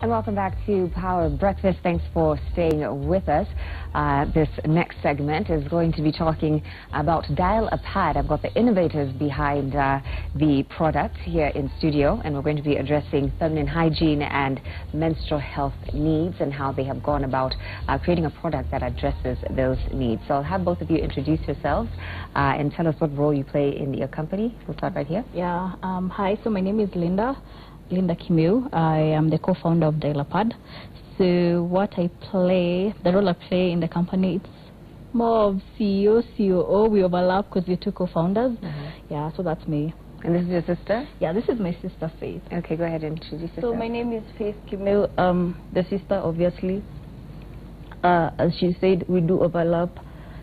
And welcome back to Power Breakfast. Thanks for staying with us. This next segment is going to be talking about Dial a Pad. I've got the innovators behind the product here in studio, and we're going to be addressing feminine hygiene and menstrual health needs and how they have gone about creating a product that addresses those needs. So I'll have both of you introduce yourselves and tell us what role you play in your company. We'll start right here. Yeah. Hi. So my name is Linda Kimeu. I am the co-founder of Dial a Pad. So what I play, the role I play in the company, it's more of CEO, COO. We overlap because we're two co-founders. Yeah, so that's me. And this is your sister? Yeah, this is my sister, Faith. Okay, go ahead and introduce yourself. So my name is Faith Kimeu. The sister, obviously. As she said, we do overlap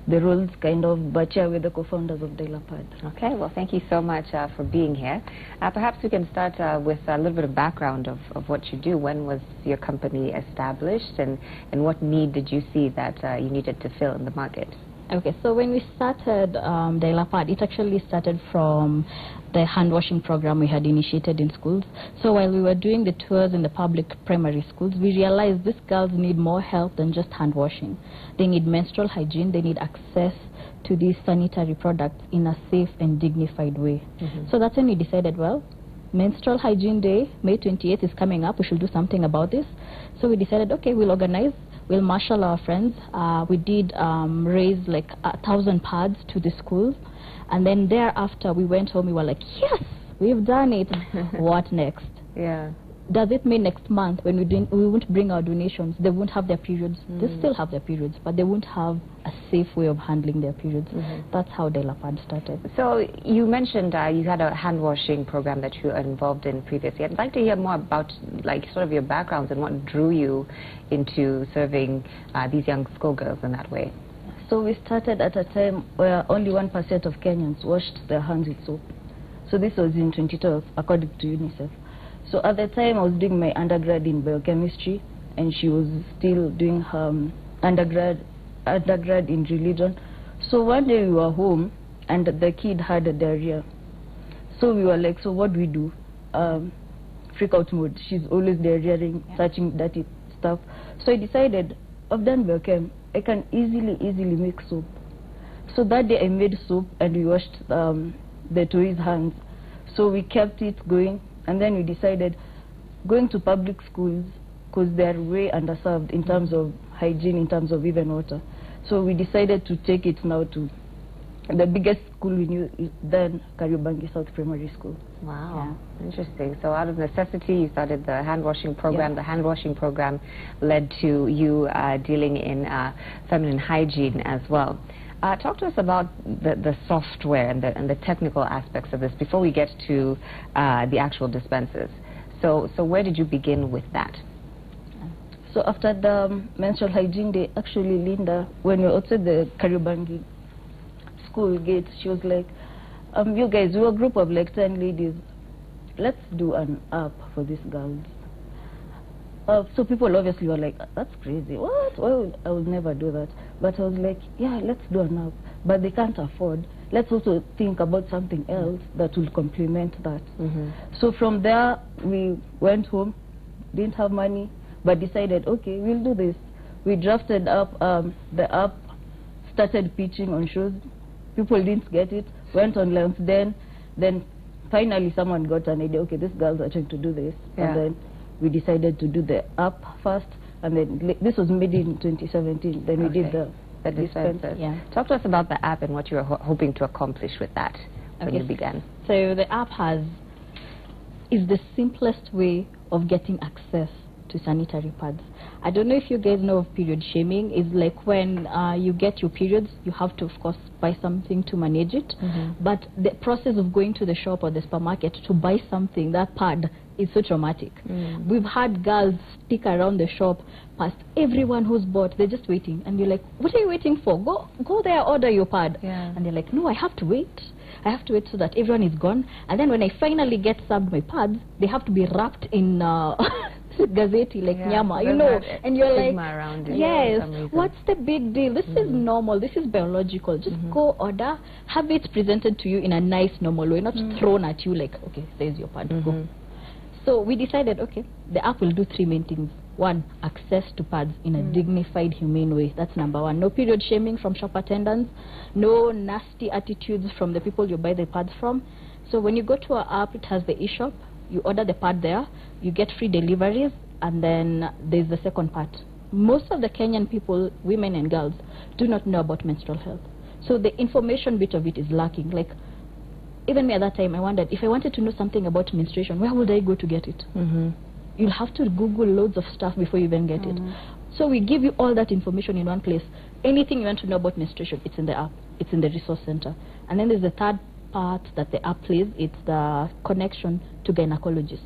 the roles, kind of, but yeah, we're the co-founders of Dial a Pad. Okay, well, thank you so much for being here. Perhaps we can start with a little bit of background of what you do. When was your company established, and what need did you see that you needed to fill in the market? Okay, so when we started Dial a Pad, it actually started from the hand washing program we had initiated in schools. So while we were doing the tours in the public primary schools, we realized these girls need more help than just hand washing. They need menstrual hygiene, they need access to these sanitary products in a safe and dignified way. So that's when we decided, well, Menstrual Hygiene Day, May 28th is coming up, we should do something about this. So we decided, okay, we'll organize. We'll marshal our friends. We did raise like 1,000 pads to the schools. And then thereafter, we went home. We were like, yes, we've done it. What next? Yeah. Does it mean next month when we won't bring our donations, they won't have their periods? They still have their periods, but they won't have a safe way of handling their periods. That's how Dial a Pad started. So you mentioned you had a hand washing program that you were involved in previously. I'd like to hear more about like sort of your backgrounds and what drew you into serving these young schoolgirls in that way. So we started at a time where only 1% of Kenyans washed their hands with soap. So this was in 2012, according to UNICEF. So at the time, I was doing my undergrad in biochemistry, and she was still doing her undergrad in religion. So one day we were home, and the kid had a diarrhea. So we were like, so what do we do? Freak out mode. She's always diarrheaing, touching dirty stuff. So I decided, I've done biochem. I can easily make soap. So that day I made soap, and we washed the toys' hands. So we kept it going. And then we decided going to public schools, because they're way underserved in terms of hygiene, in terms of even water. So we decided to take it now to the biggest school we knew then, Kariobangi South Primary School. Wow, interesting. So out of necessity, you started the hand washing program. The hand washing program led to you dealing in feminine hygiene as well. Talk to us about the software and the technical aspects of this before we get to the actual dispensers. So where did you begin with that? So after the Menstrual Hygiene Day, actually Linda, when we were outside the Kariobangi school gate, she was like, you guys, we're a group of like 10 ladies. Let's do an app for these girls. So people obviously were like, that's crazy. What? Well, I would never do that. But I was like, yeah, let's do an app. But they can't afford. Let's also think about something else that will complement that. So from there, we went home, didn't have money, but decided, okay, we'll do this. We drafted up the app, started pitching on shows. People didn't get it, went on launch. Then finally someone got an idea, okay, these girls are trying to do this. And then we decided to do the app first, and then this was made in 2017. Then we did the dispenser. Talk to us about the app and what you were hoping to accomplish with that when you began. So the app is the simplest way of getting access to sanitary pads. I don't know if you guys know of period shaming. It's like when you get your periods, you have to, of course, buy something to manage it. But the process of going to the shop or the supermarket to buy something, that pad, is so traumatic. We've had girls stick around the shop past everyone who's bought. They're just waiting. And you're like, what are you waiting for? Go there, order your pad. And they're like, no, I have to wait. I have to wait so that everyone is gone. And then when I finally get served my pads, they have to be wrapped in gazeti, like nyama, you know. And you're like, yes, what's the big deal? This is normal. This is biological. Just go order, have it presented to you in a nice, normal way, not thrown at you like, okay, there's your pad, go. So we decided, okay, the app will do 3 main things. 1, access to pads in a dignified, humane way. That's number 1. No period shaming from shop attendants. No nasty attitudes from the people you buy the pads from. So when you go to our app, it has the eShop. You order the pad there. You get free deliveries. And then there's the second part. Most of the Kenyan people, women and girls, do not know about menstrual health. So the information bit of it is lacking. Like, even me at that time, I wondered, if I wanted to know something about menstruation, where would I go to get it? You'll have to Google loads of stuff before you even get it. So we give you all that information in one place. Anything you want to know about menstruation, it's in the app. It's in the resource center. And then there's the third part that the app plays. It's the connection to gynecologists.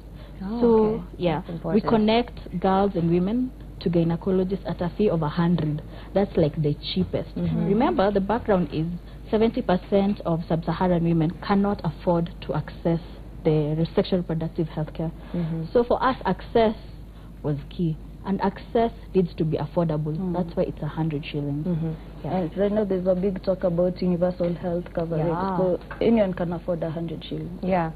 So, yeah, we connect girls and women to gynecologists at a fee of 100. That's like the cheapest. Remember, the background is 70% of sub-Saharan women cannot afford to access the sexual reproductive health care. So for us, access was key. And access needs to be affordable. That's why it's 100 shillings. And right now there's a big talk about universal health coverage. So anyone can afford 100 shillings. Yeah.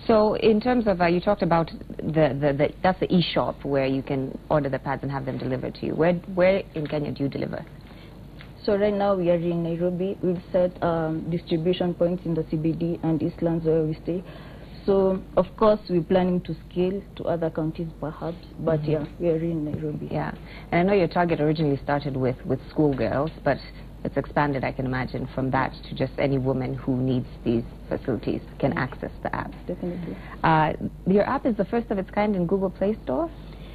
So in terms of, you talked about that's the e-shop where you can order the pads and have them delivered to you. Where in Kenya do you deliver? So right now we are in Nairobi. We've set distribution points in the CBD and Eastlands where we stay. So of course we're planning to scale to other counties perhaps, but yeah, we are in Nairobi. Yeah, and I know your target originally started with schoolgirls, but it's expanded, I can imagine, from that to just any woman who needs these facilities can access the app. Definitely. Your app is the first of its kind in Google Play Store?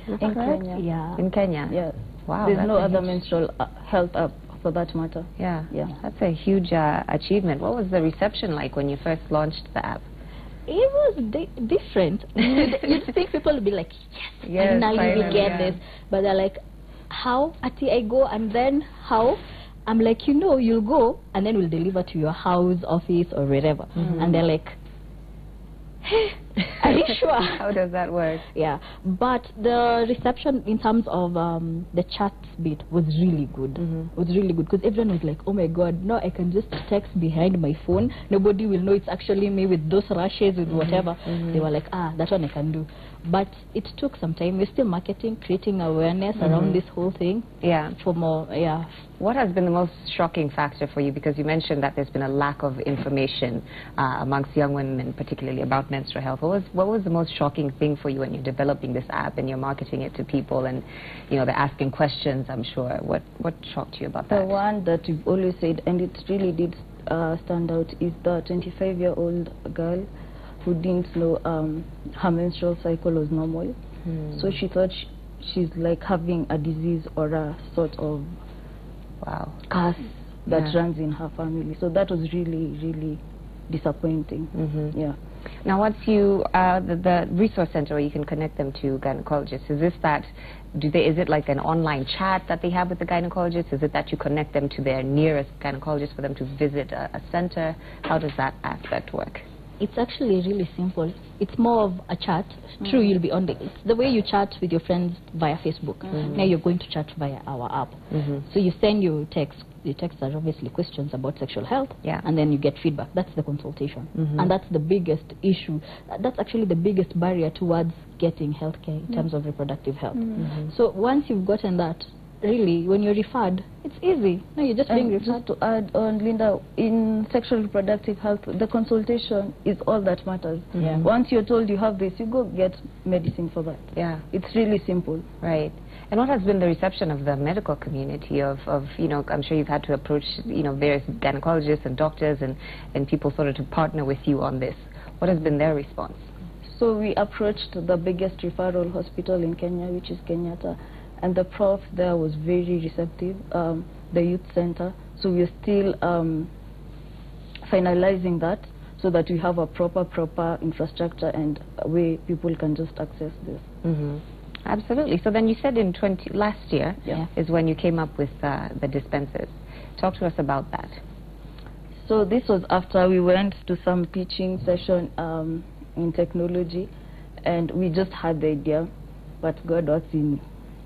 In Kenya. Yeah. In Kenya? Yes. Wow. There's no other menstrual health app for that matter. Yeah. Yeah. That's a huge achievement. What was the reception like when you first launched the app? It was different. You'd think people would be like, yes, and now you will get this. But they're like, how? Ati, I go, and then how? I'm like, you know, you'll go, and then we'll deliver to your house, office, or wherever. And they're like, are you sure? How does that work? Yeah, but the reception in terms of the chat bit was really good. Was really good because everyone was like, oh my god, now I can just text behind my phone. Nobody will know it's actually me with those rashes, with whatever. They were like, ah, that one I can do. But it took some time. We're still marketing, creating awareness around this whole thing. Yeah. For more, yeah. What has been the most shocking factor for you? Because you mentioned that there's been a lack of information amongst young women, particularly about menstrual health. What was the most shocking thing for you when you're developing this app and you're marketing it to people and, you know, they're asking questions, I'm sure. What shocked you about that? The one that we've always said, and it really did stand out, is the 25-year-old girl who didn't know her menstrual cycle was normal. So she thought she's like having a disease or a sort of curse that runs in her family. So that was really, really disappointing. Yeah. Now, once you, the resource center where you can connect them to gynecologists, is it like an online chat that they have with the gynecologist? Is it that you connect them to their nearest gynecologist for them to visit a center? How does that aspect work? It's actually really simple. It's more of a chat. True, you'll be on it's the way you chat with your friends via Facebook. Now you're going to chat via our app. So you send your text. The texts are obviously questions about sexual health, and then you get feedback. That's the consultation. And that's the biggest issue. That's actually the biggest barrier towards getting healthcare in terms of reproductive health. So once you've gotten that, really, when you're referred, it's easy. No, you're just being referred. Just to add on, Linda, in sexual reproductive health, the consultation is all that matters. Once you're told you have this, you go get medicine for that. Yeah. It's really simple. Right. And what has been the reception of the medical community of you know, I'm sure you've had to approach, you know, various gynecologists and doctors and people sort of to partner with you on this. What has been their response? So we approached the biggest referral hospital in Kenya, which is Kenyatta. And the prof there was very receptive, the youth center. So we're still finalizing that so that we have a proper infrastructure and a way people can just access this. Absolutely. So then you said in last year is when you came up with the dispensers. Talk to us about that. So this was after we went to some pitching session in technology, and we just had the idea, but God works in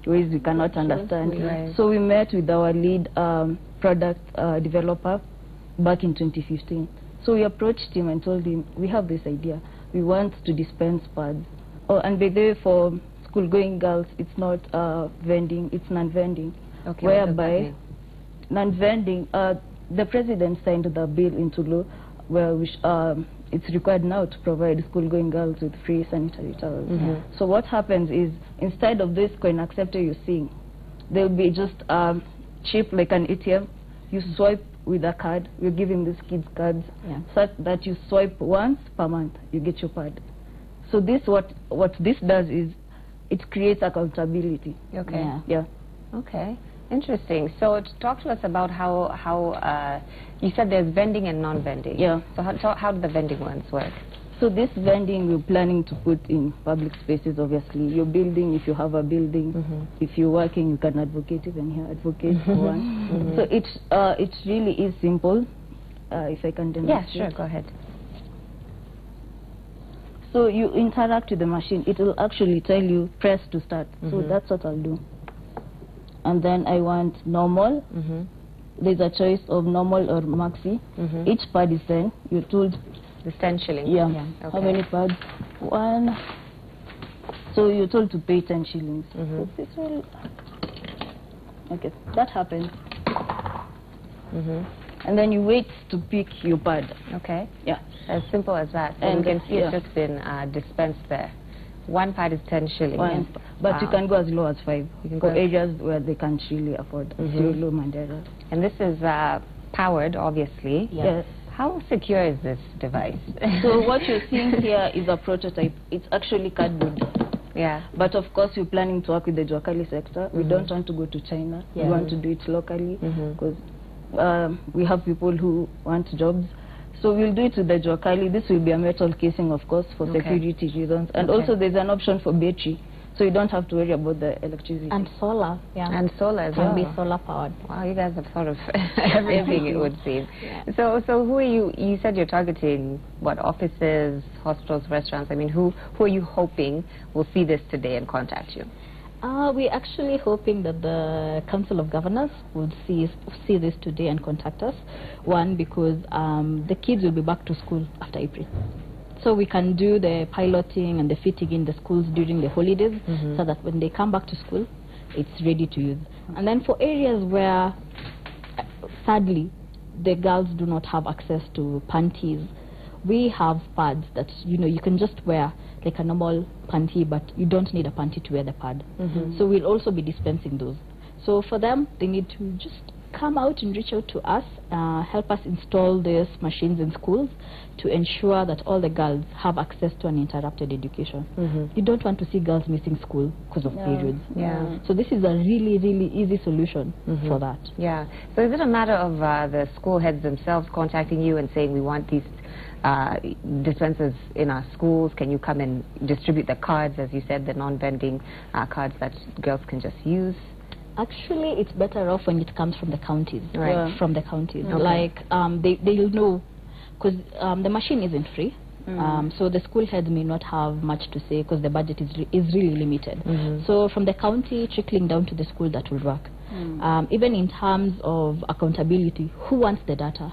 ways we cannot understand. So we met with our lead product developer back in 2015. So we approached him and told him, we have this idea. We want to dispense pads. Oh, and by the way, for school-going girls, it's not vending, it's non-vending. Okay, whereby non-vending, the president signed the bill into law where it's required now to provide school-going girls with free sanitary towels. So what happens is, instead of this coin acceptor you're seeing, there'll be just chip like an ATM. You swipe with a card. We're giving these kids cards such that you swipe once per month, you get your pad. So this what this does is it creates accountability. Okay. Yeah. Okay. Interesting. So talk to us about how you said there's vending and non-vending. Yeah. So how do the vending ones work? So this vending we're planning to put in public spaces, obviously. Your building, if you have a building, if you're working, you can advocate even here, advocate for one. So it really is simple, if I can demonstrate. Yeah, sure, go ahead. So you interact with the machine. It will actually tell you, press to start. So that's what I'll do. And then I want normal. There's a choice of normal or maxi. Each pad is 10. You're told... The 10 shillings? Yeah. Okay. How many pads? 1. So you're told to pay 10 shillings. So this will... Okay, that happens. And then you wait to pick your pad. Okay. Yeah. As simple as that. So And you can see it's just been dispensed there. One pad is 10 shillings. But you can go as low as 5 for go areas where they can't really afford. Low Mandela. And this is powered, obviously. Yes. How secure is this device? So what you're seeing here is a prototype. It's actually cardboard. Yeah. But of course, we're planning to work with the Juakali sector. We don't want to go to China. We want to do it locally because we have people who want jobs. So we'll do it with the Juakali. This will be a metal casing, of course, for security reasons. And also there's an option for battery. So you don't have to worry about the electricity. And solar, And solar as well. Can be solar powered. Wow, you guys have thought of everything, it would seem. So who are you said you're targeting, what, offices, hospitals, restaurants? I mean, who are you hoping will see this today and contact you? We're actually hoping that the Council of Governors would see this today and contact us. One, because the kids will be back to school after April. So we can do the piloting and the fitting in the schools during the holidays so that when they come back to school, it's ready to use. And then for areas where, sadly, the girls do not have access to panties, we have pads that, you can just wear like a normal panty, but you don't need a panty to wear the pad. So we'll also be dispensing those. So for them, they need to just come out and reach out to us, help us install these machines in schools to ensure that all the girls have access to uninterrupted education. You don't want to see girls missing school because of periods. So this is a really, really easy solution for that. Yeah. So is it a matter of the school heads themselves contacting you and saying, we want these dispensers in our schools? Can you come and distribute the cards, as you said, the non-vending cards that girls can just use? Actually, it's better off when it comes from the counties. Right. From the counties. Like, they'll know, because the machine isn't free. So the school heads may not have much to say because the budget is really limited. So from the county trickling down to the school, that will work. Even in terms of accountability, who wants the data?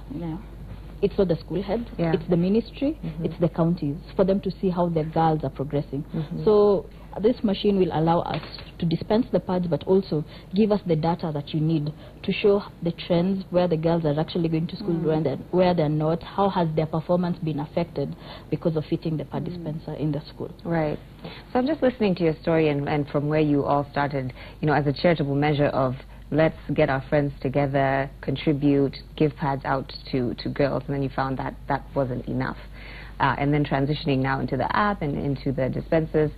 It's not the school head, it's the ministry, it's the counties, for them to see how the girls are progressing. So this machine will allow us to dispense the pads, but also give us the data that you need to show the trends, where the girls are actually going to school, where they're not, how has their performance been affected because of fitting the pad dispenser in the school. Right. So I'm just listening to your story and from where you all started, as a charitable measure of let's get our friends together, contribute, give pads out to girls, and then you found that that wasn't enough. And then transitioning now into the app and into the dispensers.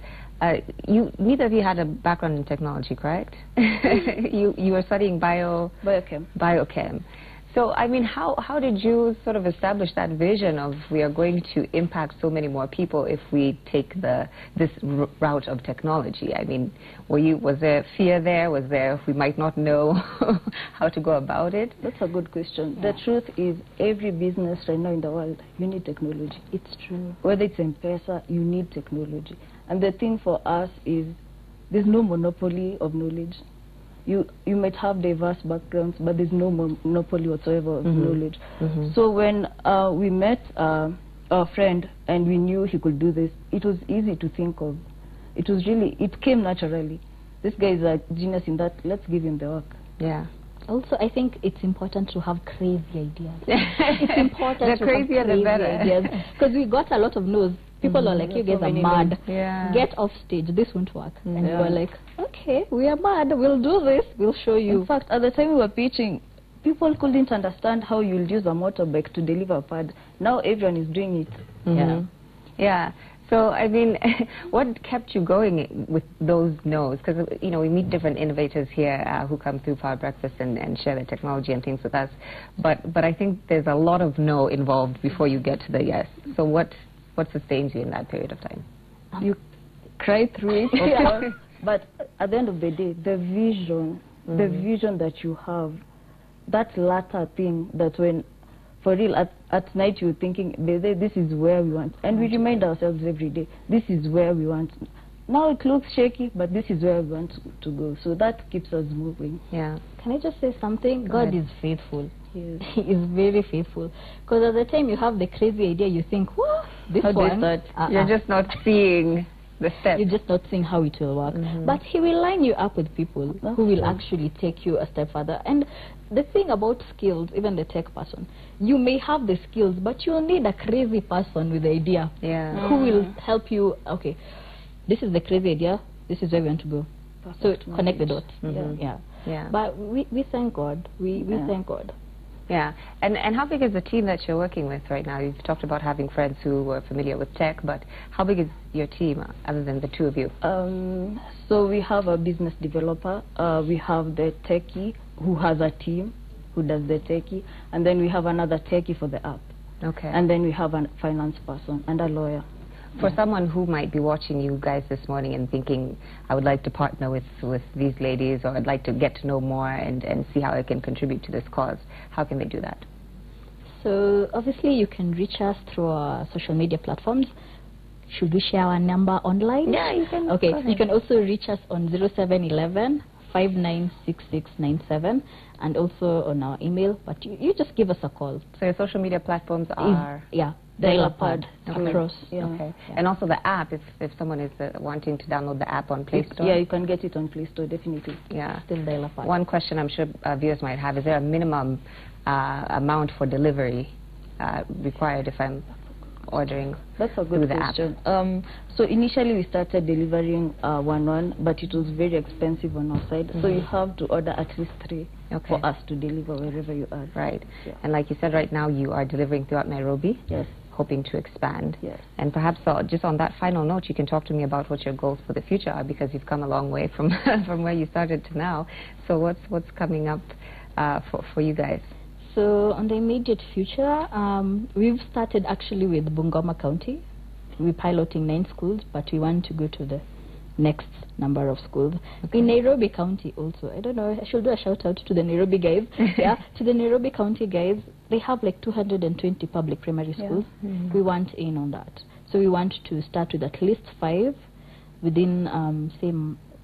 Neither of you had a background in technology, correct? you were studying biochem. So, I mean, how did you sort of establish that vision of we are going to impact so many more people if we take this route of technology? I mean, was there fear there? Was there, we might not know how to go about it? That's a good question. The truth is, every business right now in the world, you need technology. It's true. Whether it's M-Pesa, you need technology. And the thing for us is, there's no monopoly of knowledge. You might have diverse backgrounds, but there's no monopoly whatsoever of knowledge. So when we met our friend and we knew he could do this, it was easy to think of it was really, it came naturally. This guy is a genius in that, let's give him the work. Yeah. Also, I think it's important to have crazy ideas. It's important The to crazier have the crazy better. ideas. Because we got a lot of no's. People are like, you guys are mad. Yeah. Get off stage. This won't work. And we were like, okay, we are mad. We'll do this. We'll show you. In fact, at the time we were pitching, people couldn't understand how you'll use a motorbike to deliver a pad. Now everyone is doing it. Yeah. Yeah. So, I mean, what kept you going with those no's? Because, you know, we meet different innovators here who come through Power Breakfast and share their technology and things with us. But I think there's a lot of no involved before you get to the yes. So what sustains you in that period of time? You cry through it, of course, but at the end of the day, the vision that you have, that latter thing that when, for real, at night you're thinking, this is where we want. And we remind ourselves every day, this is where we want. Now it looks shaky, but this is where we want to go. So that keeps us moving. Yeah. Can I just say something? God is faithful. Yes. He is very faithful. Because at the time you have the crazy idea, you think, whoa, this How do I one. start? You're just not seeing the steps. You're just not seeing how it will work. But he will line you up with people who will actually take you a step further. And the thing about skills, even the tech person, you may have the skills, but you'll need a crazy person with the idea who will help you. Okay, this is the crazy idea. This is where we want to go. Perfect. So connect the dots. Yeah. But we thank God. We thank God. Yeah. And how big is the team that you're working with right now? You've talked about having friends who were familiar with tech, but how big is your team other than the two of you? So we have a business developer. We have the techie who has a team who does the techie, and then we have another techie for the app. Okay. And then we have a finance person and a lawyer. For someone who might be watching you guys this morning and thinking, I would like to partner with these ladies, or I'd like to get to know more and see how I can contribute to this cause, how can they do that? So obviously you can reach us through our social media platforms. Should we share our number online? Yeah, you can. Okay, you can also reach us on 0711 596697 and also on our email, but you just give us a call. So your social media platforms are? Dial-A-Pad across. Okay. And also the app, if someone is wanting to download the app on Play Store? Yeah, you can get it on Play Store, definitely. Yeah. Still Dial-A-Pad. One question I'm sure viewers might have, is there a minimum amount for delivery required if I'm ordering? That's a good question. So initially we started delivering one, but it was very expensive on our side. So you have to order at least 3 for us to deliver wherever you are. Right. Yeah. And like you said, right now you are delivering throughout Nairobi. Yes. Hoping to expand. Yes. And perhaps just on that final note, you can talk to me about what your goals for the future are, because you've come a long way from from where you started to now. So what's coming up for you guys? So on the immediate future, we've started actually with Bungoma County. We're piloting 9 schools, but we want to go to the next number of schools. Okay. In Nairobi County also. I don't know, I should do a shout out to the Nairobi guys. To the Nairobi County guys, they have like 220 public primary schools. We want in on that. So we want to start with at least 5 within, say,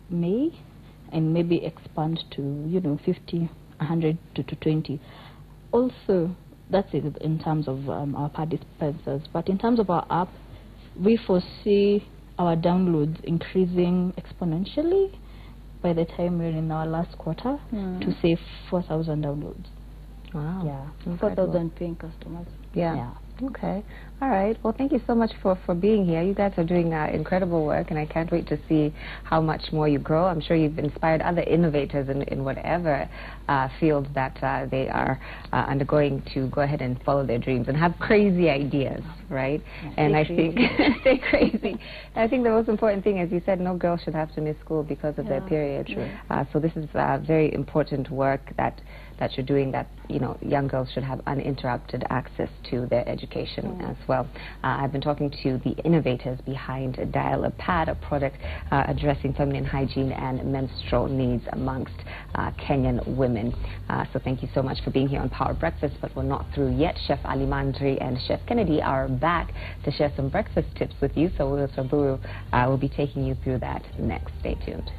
May, and maybe expand to, 50, 100 to 20. Also, that's it in terms of our pad dispensers. But in terms of our app, we foresee our downloads increasing exponentially by the time we're in our last quarter to say 4,000 downloads. Wow. Yeah. 4,000 paying customers. Yeah. Okay. All right. Well, thank you so much for being here. You guys are doing incredible work, and I can't wait to see how much more you grow. I'm sure you've inspired other innovators in whatever field that they are undergoing to go ahead and follow their dreams and have crazy ideas, right? And I think stay crazy. And I think the most important thing, as you said, no girl should have to miss school because of their period. So this is very important work that you're doing, that young girls should have uninterrupted access to their education as well. I've been talking to the innovators behind Dial-A-Pad, a product addressing feminine hygiene and menstrual needs amongst Kenyan women. So thank you so much for being here on Power Breakfast, but we're not through yet. Chef Ali Mandri and Chef Kennedy are back to share some breakfast tips with you, so Will Saburu will be taking you through that next. Stay tuned.